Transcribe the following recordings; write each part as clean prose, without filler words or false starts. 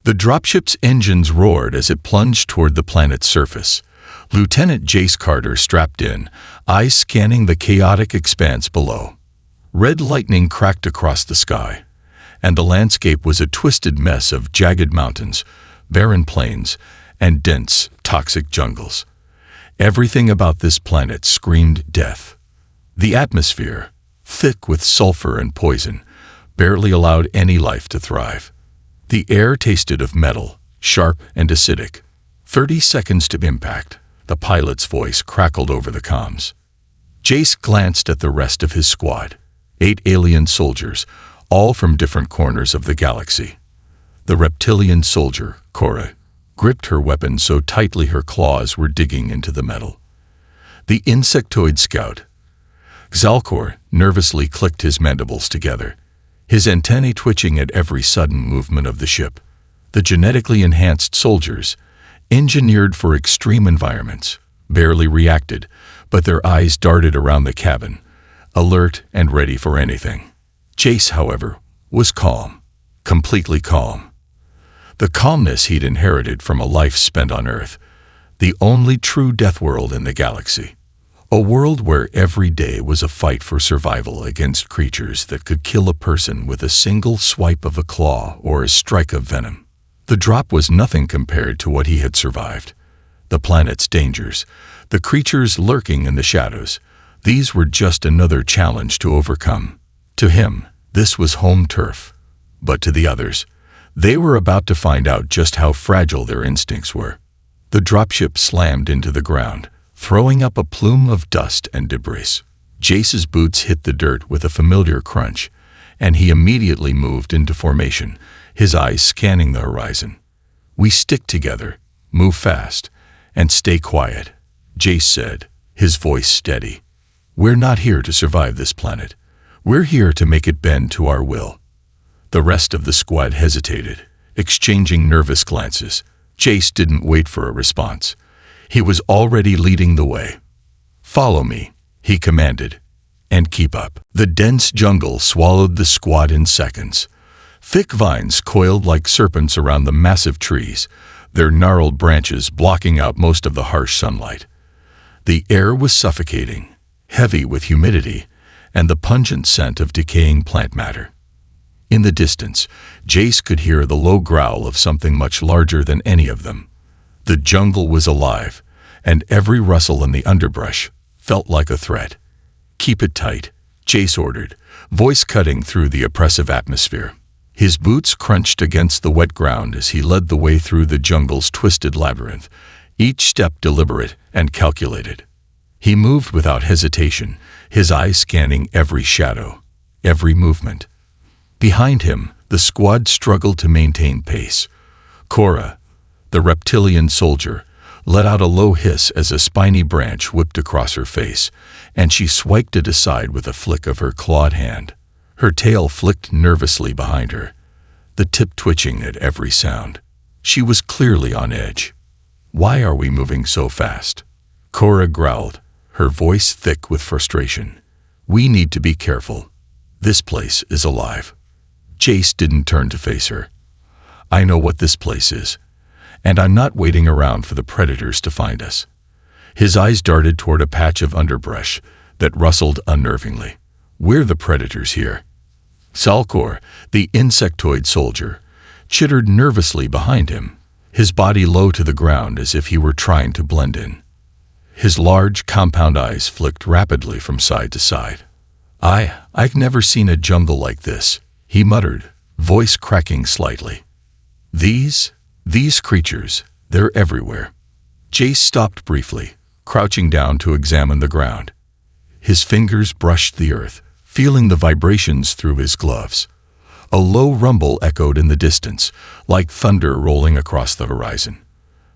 The dropship's engines roared as it plunged toward the planet's surface. Lieutenant Jace Carter strapped in, eyes scanning the chaotic expanse below. Red lightning cracked across the sky, and the landscape was a twisted mess of jagged mountains, barren plains, and dense, toxic jungles. Everything about this planet screamed death. The atmosphere, thick with sulfur and poison, barely allowed any life to thrive. The air tasted of metal, sharp and acidic. 30 seconds to impact, the pilot's voice crackled over the comms. Jace glanced at the rest of his squad, 8 alien soldiers, all from different corners of the galaxy. The reptilian soldier, Cora, gripped her weapon so tightly her claws were digging into the metal. The insectoid scout, Xalcor, nervously clicked his mandibles together, his antennae twitching at every sudden movement of the ship. The genetically enhanced soldiers, engineered for extreme environments, barely reacted, but their eyes darted around the cabin, alert and ready for anything. Jace, however, was calm, completely calm. The calmness he'd inherited from a life spent on Earth, the only true Deathworld in the galaxy. A world where every day was a fight for survival against creatures that could kill a person with a single swipe of a claw or a strike of venom. The drop was nothing compared to what he had survived. The planet's dangers, the creatures lurking in the shadows, these were just another challenge to overcome. To him, this was home turf. But to the others, they were about to find out just how fragile their instincts were. The dropship slammed into the ground, throwing up a plume of dust and debris. Jace's boots hit the dirt with a familiar crunch, and he immediately moved into formation, his eyes scanning the horizon. "We stick together, move fast, and stay quiet," Jace said, his voice steady. "We're not here to survive this planet. We're here to make it bend to our will." The rest of the squad hesitated, exchanging nervous glances. Jace didn't wait for a response. He was already leading the way. "Follow me," he commanded, "and keep up." The dense jungle swallowed the squad in seconds. Thick vines coiled like serpents around the massive trees, their gnarled branches blocking out most of the harsh sunlight. The air was suffocating, heavy with humidity and the pungent scent of decaying plant matter. In the distance, Jace could hear the low growl of something much larger than any of them. The jungle was alive, and every rustle in the underbrush felt like a threat. "Keep it tight," Jace ordered, voice cutting through the oppressive atmosphere. His boots crunched against the wet ground as he led the way through the jungle's twisted labyrinth, each step deliberate and calculated. He moved without hesitation, his eyes scanning every shadow, every movement. Behind him, the squad struggled to maintain pace. Cora, the reptilian soldier, let out a low hiss as a spiny branch whipped across her face, and she swiped it aside with a flick of her clawed hand. Her tail flicked nervously behind her, the tip twitching at every sound. She was clearly on edge. "Why are we moving so fast?" Cora growled, her voice thick with frustration. "We need to be careful. This place is alive." Jace didn't turn to face her. "I know what this place is, and I'm not waiting around for the predators to find us." His eyes darted toward a patch of underbrush that rustled unnervingly. "We're the predators here." Xalcor, the insectoid soldier, chittered nervously behind him, his body low to the ground as if he were trying to blend in. His large, compound eyes flicked rapidly from side to side. I've never seen a jungle like this," he muttered, voice cracking slightly. These creatures, they're everywhere." Jace stopped briefly, crouching down to examine the ground. His fingers brushed the earth, feeling the vibrations through his gloves. A low rumble echoed in the distance, like thunder rolling across the horizon.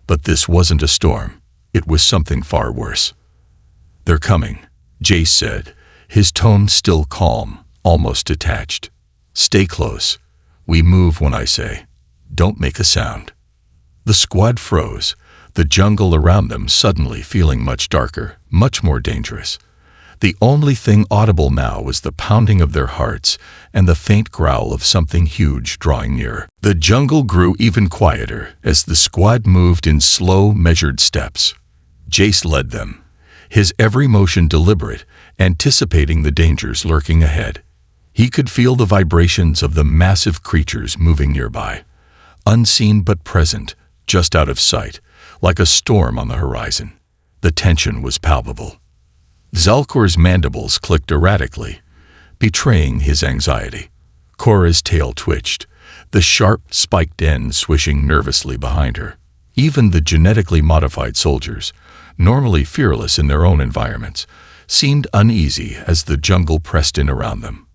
But this wasn't a storm. It was something far worse. "They're coming," Jace said, his tone still calm, almost detached. "Stay close. We move when I say. Don't make a sound." The squad froze, the jungle around them suddenly feeling much darker, much more dangerous. The only thing audible now was the pounding of their hearts and the faint growl of something huge drawing nearer. The jungle grew even quieter as the squad moved in slow, measured steps. Jace led them, his every motion deliberate, anticipating the dangers lurking ahead. He could feel the vibrations of the massive creatures moving nearby, unseen but present, just out of sight, like a storm on the horizon. The tension was palpable. Zalkor's mandibles clicked erratically, betraying his anxiety. Korra's tail twitched, the sharp, spiked end swishing nervously behind her. Even the genetically modified soldiers, normally fearless in their own environments, seemed uneasy as the jungle pressed in around them.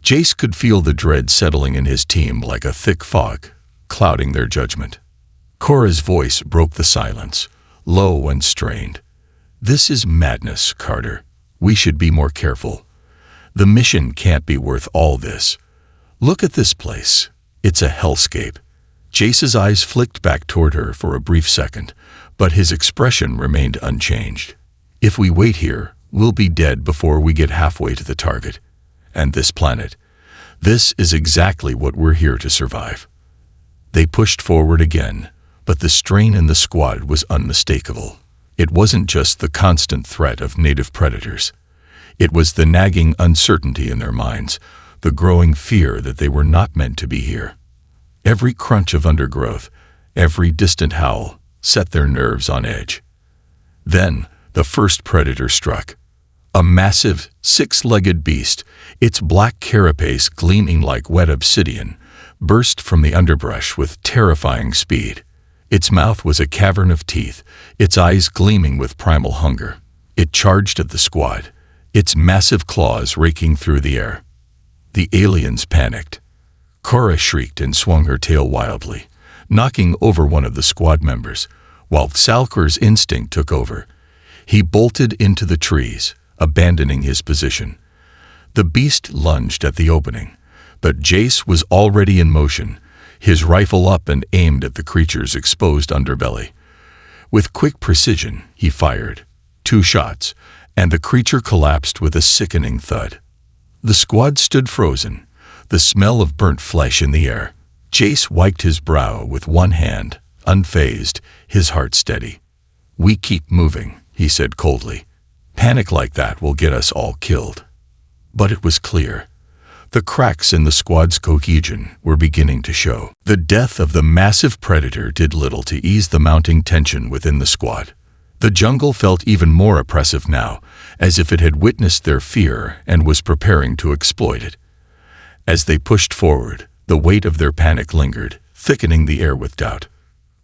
Jace could feel the dread settling in his team like a thick fog, clouding their judgment. Korra's voice broke the silence, low and strained. "This is madness, Carter. We should be more careful. The mission can't be worth all this. Look at this place. It's a hellscape." Jace's eyes flicked back toward her for a brief second, but his expression remained unchanged. "If we wait here, we'll be dead before we get halfway to the target. And this planet, this is exactly what we're here to survive." They pushed forward again, but the strain in the squad was unmistakable. It wasn't just the constant threat of native predators. It was the nagging uncertainty in their minds, the growing fear that they were not meant to be here. Every crunch of undergrowth, every distant howl, set their nerves on edge. Then, the first predator struck. A massive, six-legged beast, its black carapace gleaming like wet obsidian, burst from the underbrush with terrifying speed. Its mouth was a cavern of teeth, its eyes gleaming with primal hunger. It charged at the squad, its massive claws raking through the air. The aliens panicked. Korra shrieked and swung her tail wildly, knocking over one of the squad members, while Zalkor's instinct took over. He bolted into the trees, abandoning his position. The beast lunged at the opening, but Jace was already in motion, his rifle up and aimed at the creature's exposed underbelly. With quick precision, he fired. 2 shots, and the creature collapsed with a sickening thud. The squad stood frozen, the smell of burnt flesh in the air. Jace wiped his brow with one hand, unfazed, his heart steady. "We keep moving," he said coldly. "Panic like that will get us all killed." But it was clear. The cracks in the squad's cohesion were beginning to show. The death of the massive predator did little to ease the mounting tension within the squad. The jungle felt even more oppressive now, as if it had witnessed their fear and was preparing to exploit it. As they pushed forward, the weight of their panic lingered, thickening the air with doubt.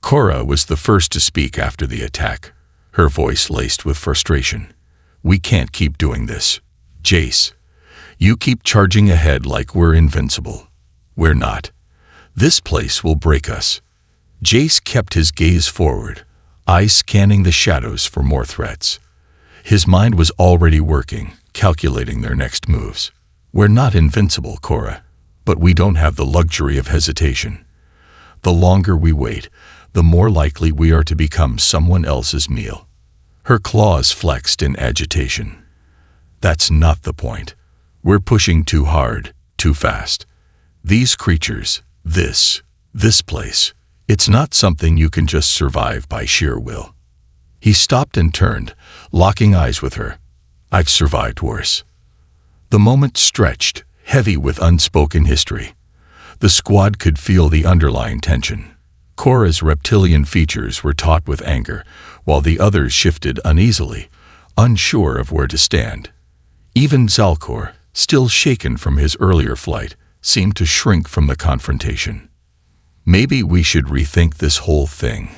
Korra was the first to speak after the attack, her voice laced with frustration. "We can't keep doing this. Jace, you keep charging ahead like we're invincible. We're not. This place will break us." Jace kept his gaze forward, eyes scanning the shadows for more threats. His mind was already working, calculating their next moves. "We're not invincible, Korra, but we don't have the luxury of hesitation. The longer we wait, the more likely we are to become someone else's meal." Her claws flexed in agitation. "That's not the point. We're pushing too hard, too fast. These creatures, this place, it's not something you can just survive by sheer will." He stopped and turned, locking eyes with her. "I've survived worse." The moment stretched, heavy with unspoken history. The squad could feel the underlying tension. Korra's reptilian features were taut with anger, while the others shifted uneasily, unsure of where to stand. Even Zalkor, still shaken from his earlier flight, seemed to shrink from the confrontation. "Maybe we should rethink this whole thing,"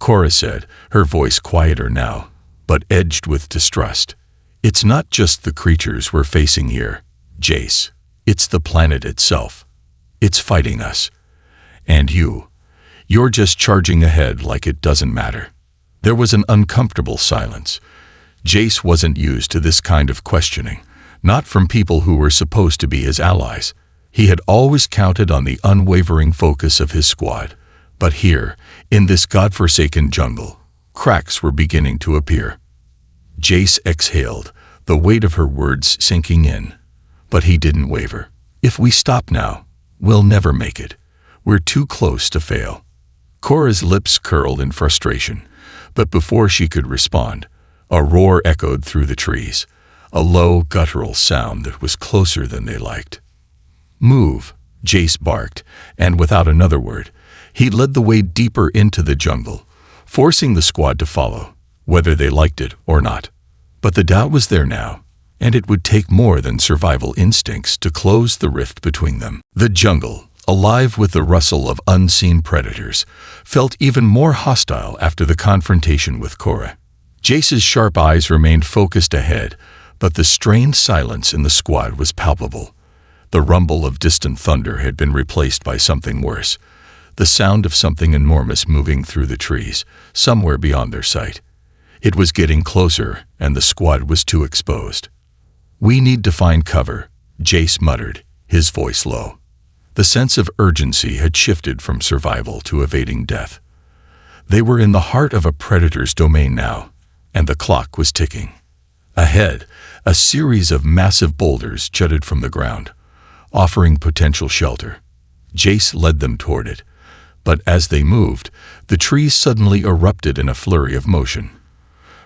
Korra said, her voice quieter now, but edged with distrust. "It's not just the creatures we're facing here, Jace. It's the planet itself. It's fighting us. And you're just charging ahead like it doesn't matter." There was an uncomfortable silence. Jace wasn't used to this kind of questioning, not from people who were supposed to be his allies. He had always counted on the unwavering focus of his squad, but here, in this godforsaken jungle, cracks were beginning to appear. Jace exhaled, the weight of her words sinking in. But he didn't waver. "If we stop now, we'll never make it. We're too close to fail." Cora's lips curled in frustration, but before she could respond, a roar echoed through the trees, a low, guttural sound that was closer than they liked. "Move," Jace barked, and without another word, he led the way deeper into the jungle, forcing the squad to follow, whether they liked it or not. But the doubt was there now, and it would take more than survival instincts to close the rift between them. The jungle, alive with the rustle of unseen predators, felt even more hostile after the confrontation with Cora. Jace's sharp eyes remained focused ahead, but the strained silence in the squad was palpable. The rumble of distant thunder had been replaced by something worse, the sound of something enormous moving through the trees, somewhere beyond their sight. It was getting closer, and the squad was too exposed. "We need to find cover," Jace muttered, his voice low. The sense of urgency had shifted from survival to evading death. They were in the heart of a predator's domain now, and the clock was ticking. Ahead, a series of massive boulders jutted from the ground, offering potential shelter. Jace led them toward it, but as they moved, the trees suddenly erupted in a flurry of motion.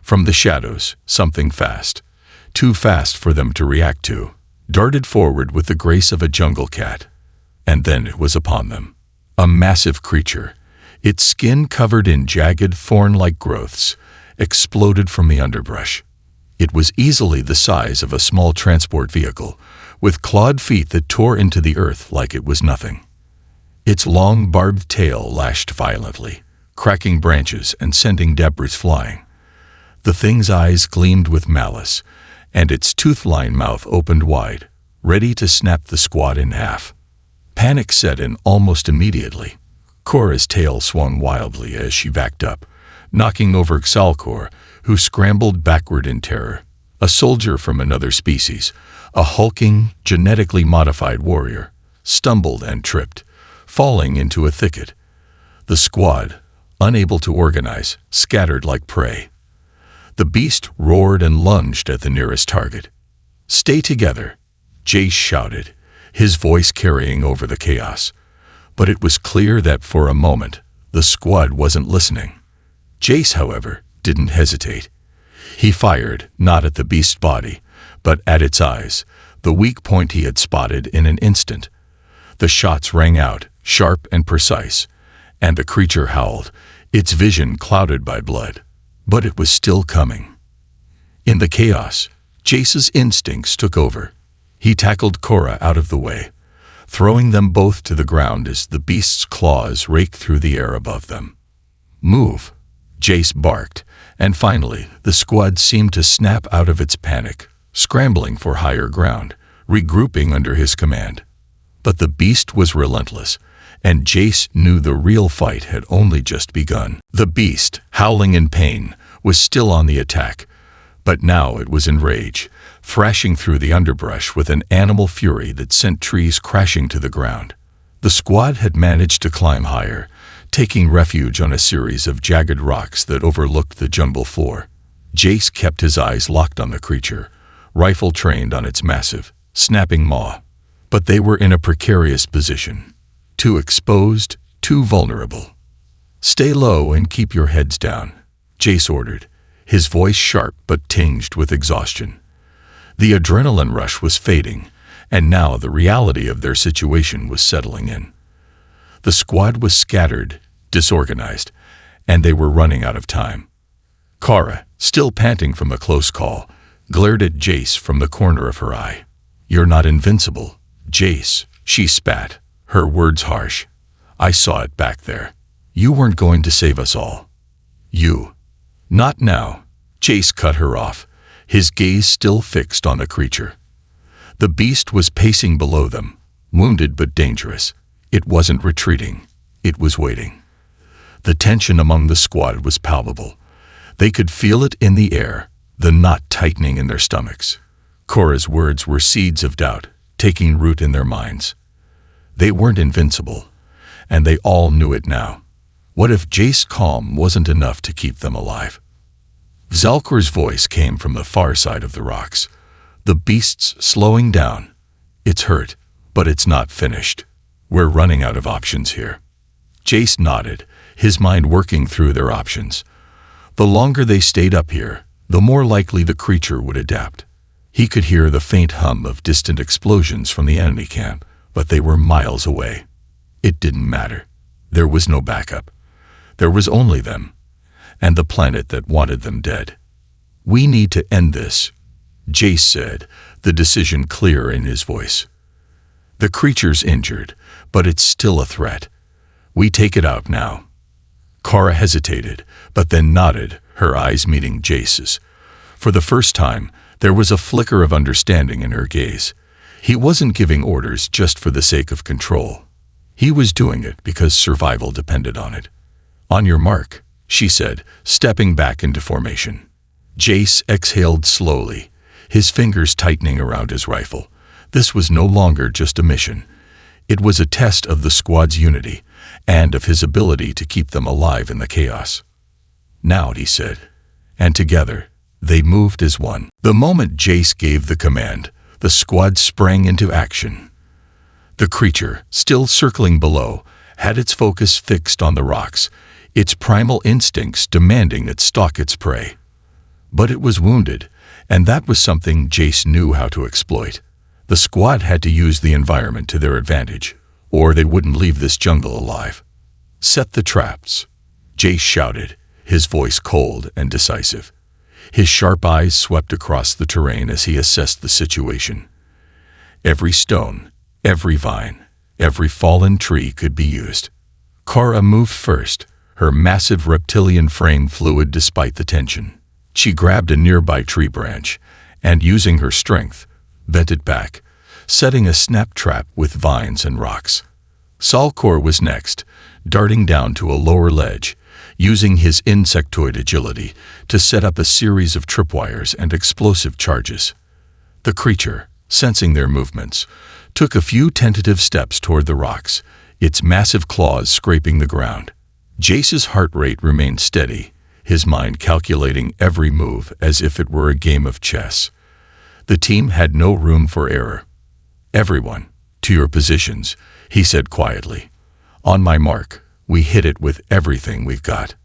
From the shadows, something fast, too fast for them to react to, darted forward with the grace of a jungle cat. And then it was upon them. A massive creature, its skin covered in jagged thorn-like growths, exploded from the underbrush. It was easily the size of a small transport vehicle, with clawed feet that tore into the earth like it was nothing. Its long, barbed tail lashed violently, cracking branches and sending debris flying. The thing's eyes gleamed with malice, and its tooth-lined mouth opened wide, ready to snap the squad in half. Panic set in almost immediately. Cora's tail swung wildly as she backed up, knocking over Xalcor, who scrambled backward in terror. A soldier from another species, a hulking, genetically modified warrior, stumbled and tripped, falling into a thicket. The squad, unable to organize, scattered like prey. The beast roared and lunged at the nearest target. "Stay together," Jace shouted, his voice carrying over the chaos. But it was clear that for a moment, the squad wasn't listening. Jace, however, didn't hesitate. He fired, not at the beast's body, but at its eyes, the weak point he had spotted in an instant. The shots rang out, sharp and precise, and the creature howled, its vision clouded by blood. But it was still coming. In the chaos, Jace's instincts took over. He tackled Cora out of the way, throwing them both to the ground as the beast's claws raked through the air above them. "Move," Jace barked, and finally the squad seemed to snap out of its panic, scrambling for higher ground, regrouping under his command. But the beast was relentless, and Jace knew the real fight had only just begun. The beast, howling in pain, was still on the attack, but now it was in rage, thrashing through the underbrush with an animal fury that sent trees crashing to the ground. The squad had managed to climb higher, taking refuge on a series of jagged rocks that overlooked the jungle floor. Jace kept his eyes locked on the creature, rifle trained on its massive, snapping maw. But they were in a precarious position. Too exposed, too vulnerable. "Stay low and keep your heads down," Jace ordered, his voice sharp but tinged with exhaustion. The adrenaline rush was fading, and now the reality of their situation was settling in. The squad was scattered, disorganized, and they were running out of time. Cora, still panting from the close call, glared at Jace from the corner of her eye. "You're not invincible, Jace," she spat, her words harsh. "I saw it back there. You weren't going to save us all. You." "Not now," Jace cut her off, his gaze still fixed on the creature. The beast was pacing below them, wounded but dangerous. It wasn't retreating. It was waiting. The tension among the squad was palpable. They could feel it in the air, the knot tightening in their stomachs. Cora's words were seeds of doubt, taking root in their minds. They weren't invincible, and they all knew it now. What if Jace's calm wasn't enough to keep them alive? Zalkor's voice came from the far side of the rocks. The beast's slowing down. It's hurt, but it's not finished. We're running out of options here. Jace nodded, his mind working through their options. The longer they stayed up here, the more likely the creature would adapt. He could hear the faint hum of distant explosions from the enemy camp, but they were miles away. It didn't matter. There was no backup. There was only them, and the planet that wanted them dead. We need to end this, Jace said, the decision clear in his voice. The creature's injured, but it's still a threat. We take it out now. Kara hesitated, but then nodded, her eyes meeting Jace's. For the first time, there was a flicker of understanding in her gaze. He wasn't giving orders just for the sake of control. He was doing it because survival depended on it. On your mark, she said, stepping back into formation. Jace exhaled slowly, his fingers tightening around his rifle. This was no longer just a mission. It was a test of the squad's unity and of his ability to keep them alive in the chaos. Now, he said, and together, they moved as one. The moment Jace gave the command, the squad sprang into action. The creature, still circling below, had its focus fixed on the rocks, its primal instincts demanding it stalk its prey. But it was wounded, and that was something Jace knew how to exploit. The squad had to use the environment to their advantage, or they wouldn't leave this jungle alive. Set the traps, Jace shouted, his voice cold and decisive. His sharp eyes swept across the terrain as he assessed the situation. Every stone, every vine, every fallen tree could be used. Kara moved first, her massive reptilian frame fluid despite the tension. She grabbed a nearby tree branch and, using her strength, bent it back, setting a snap trap with vines and rocks. Zalkor was next, darting down to a lower ledge, using his insectoid agility to set up a series of tripwires and explosive charges. The creature, sensing their movements, took a few tentative steps toward the rocks, its massive claws scraping the ground. Jace's heart rate remained steady, his mind calculating every move as if it were a game of chess. The team had no room for error. Everyone, to your positions, he said quietly. On my mark, we hit it with everything we've got.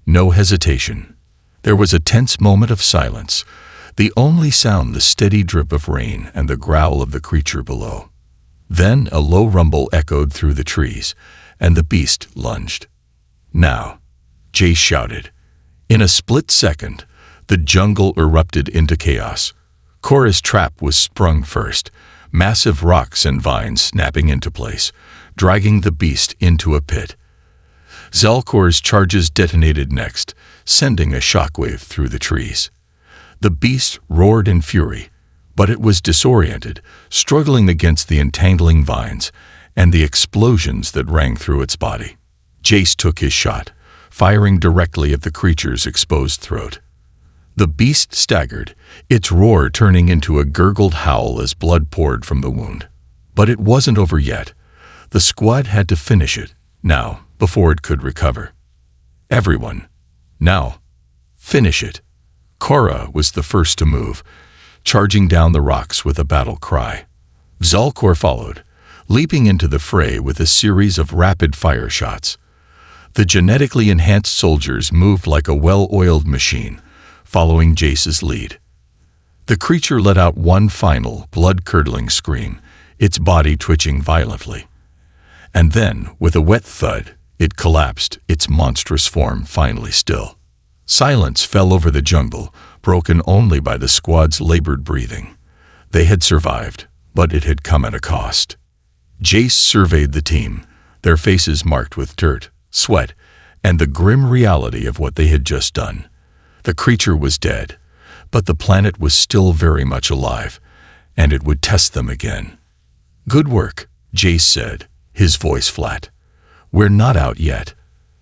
No hesitation. There was a tense moment of silence, the only sound the steady drip of rain and the growl of the creature below. Then a low rumble echoed through the trees, and the beast lunged. Now, Jace shouted. In a split second, the jungle erupted into chaos. Kora's trap was sprung first, massive rocks and vines snapping into place, dragging the beast into a pit. Zalkor's charges detonated next, sending a shockwave through the trees. The beast roared in fury, but it was disoriented, struggling against the entangling vines and the explosions that rang through its body. Jace took his shot, firing directly at the creature's exposed throat. The beast staggered, its roar turning into a gurgled howl as blood poured from the wound. But it wasn't over yet. The squad had to finish it, now, before it could recover. Everyone, now, finish it. Kara was the first to move, charging down the rocks with a battle cry. Zalkor followed, leaping into the fray with a series of rapid-fire shots. The genetically enhanced soldiers moved like a well-oiled machine, following Jace's lead. The creature let out one final, blood-curdling scream, its body twitching violently. And then, with a wet thud, it collapsed, its monstrous form finally still. Silence fell over the jungle, broken only by the squad's labored breathing. They had survived, but it had come at a cost. Jace surveyed the team, their faces marked with dirt, sweat, and the grim reality of what they had just done. The creature was dead, but the planet was still very much alive, and it would test them again. Good work, Jace said, his voice flat. We're not out yet.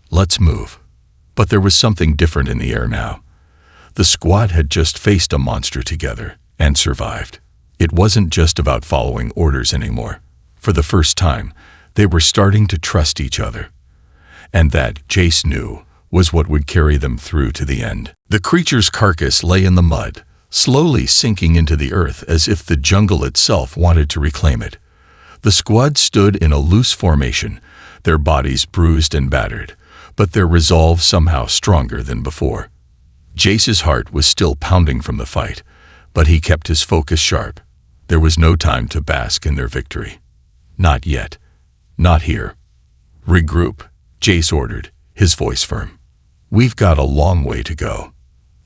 Let's move. But there was something different in the air now. The squad had just faced a monster together and survived. It wasn't just about following orders anymore. For the first time, they were starting to trust each other. And that, Jace knew, was what would carry them through to the end. The creature's carcass lay in the mud, slowly sinking into the earth as if the jungle itself wanted to reclaim it. The squad stood in a loose formation, their bodies bruised and battered, but their resolve somehow stronger than before. Jace's heart was still pounding from the fight, but he kept his focus sharp. There was no time to bask in their victory. Not yet. Not here. Regroup, Jace ordered, his voice firm. We've got a long way to go.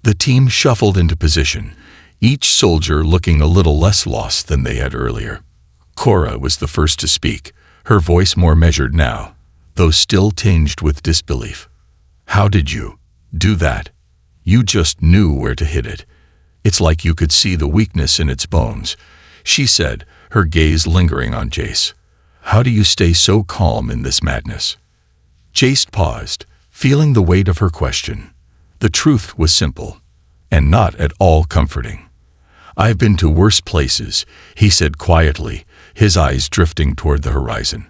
The team shuffled into position, each soldier looking a little less lost than they had earlier. Cora was the first to speak, her voice more measured now, though still tinged with disbelief. How did you do that? You just knew where to hit it. It's like you could see the weakness in its bones, she said, her gaze lingering on Jace. How do you stay so calm in this madness? Jace paused, feeling the weight of her question. The truth was simple, and not at all comforting. I've been to worse places, he said quietly, his eyes drifting toward the horizon,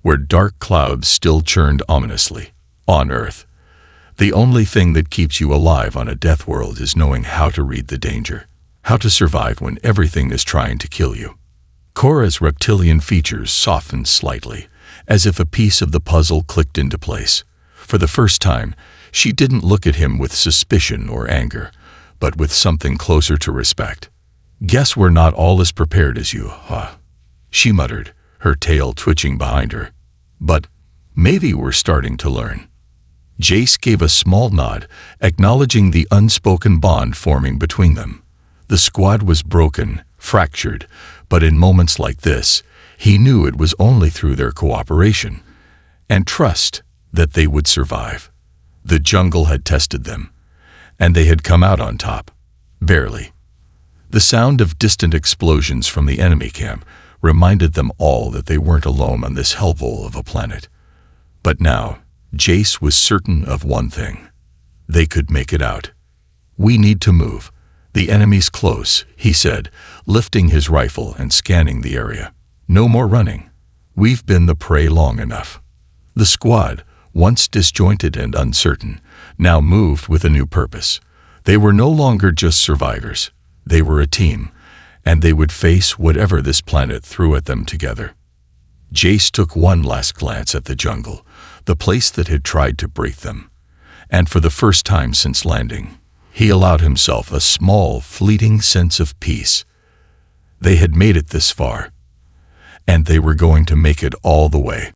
where dark clouds still churned ominously. On Earth, the only thing that keeps you alive on a death world is knowing how to read the danger, how to survive when everything is trying to kill you. Cora's reptilian features softened slightly, as if a piece of the puzzle clicked into place. For the first time, she didn't look at him with suspicion or anger, but with something closer to respect. Guess we're not all as prepared as you, huh? She muttered, her tail twitching behind her. But maybe we're starting to learn. Jace gave a small nod, acknowledging the unspoken bond forming between them. The squad was broken, fractured, but in moments like this, he knew it was only through their cooperation and trust that they would survive. The jungle had tested them, and they had come out on top. Barely. The sound of distant explosions from the enemy camp reminded them all that they weren't alone on this hellhole of a planet. But now, Jace was certain of one thing. They could make it out. We need to move. The enemy's close, he said, lifting his rifle and scanning the area. No more running. We've been the prey long enough. The squad, once disjointed and uncertain, now moved with a new purpose. They were no longer just survivors. They were a team, and they would face whatever this planet threw at them together. Jace took one last glance at the jungle, the place that had tried to break them. And for the first time since landing, he allowed himself a small, fleeting sense of peace. They had made it this far, and they were going to make it all the way.